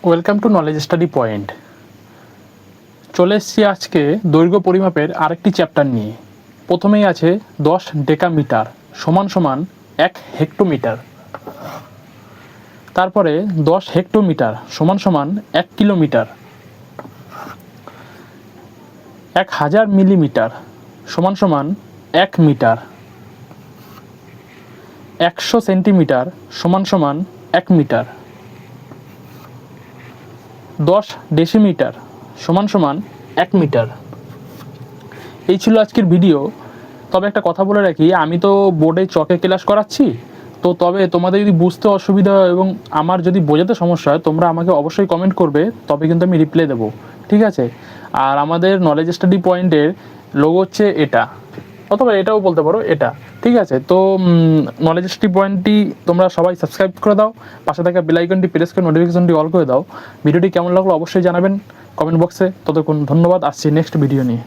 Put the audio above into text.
Welcome to knowledge study point. চলে এসেছি আজকে দৈর্ঘ্য পরিমাপের আরেকটি চ্যাপ্টার নিয়ে। প্রথমেই আছে 10 ডেকামিটার সমান সমান 1 হেক্টোমিটার। তারপরে 10 হেক্টোমিটার সমান সমান 1 কিলোমিটার। 1000 মিলিমিটার সমান সমান 1 মিটার। 100 সেন্টিমিটার সমান সমান 1 মিটার। 10 ডেসিমিটার সমান সমান 1 মিটার। এই ছিল আজকের ভিডিও। তবে একটা কথা বলে রাখি, আমি তো বোর্ডে চকে ক্লাস করাচ্ছি, তো তবে তোমাদের যদি বুঝতে অসুবিধা হয় এবং আমার যদি বোঝাতে সমস্যা হয় তোমরা আমাকে অবশ্যই কমেন্ট করবে, তবে কিন্তু আমি রিপ্লাই দেবো, ঠিক আছে? আর আমাদের নলেজ স্টাডি পয়েন্টের লোগো হচ্ছে এটা, অথবা এটাও বলতে পারো এটা, ঠিক আছে? তো নলেজ স্টাডি পয়েন্টটি তোমরা সবাই সাবস্ক্রাইব করে দাও, পাশে থাকা বেল আইকনটি প্রেস করে নোটিফিকেশনটি অল করে দাও। ভিডিওটি কেমন লাগলো অবশ্যই জানাবেন কমেন্ট বক্সে। ততক্ষণ ধন্যবাদ, আসছি নেক্সট ভিডিও নিয়ে।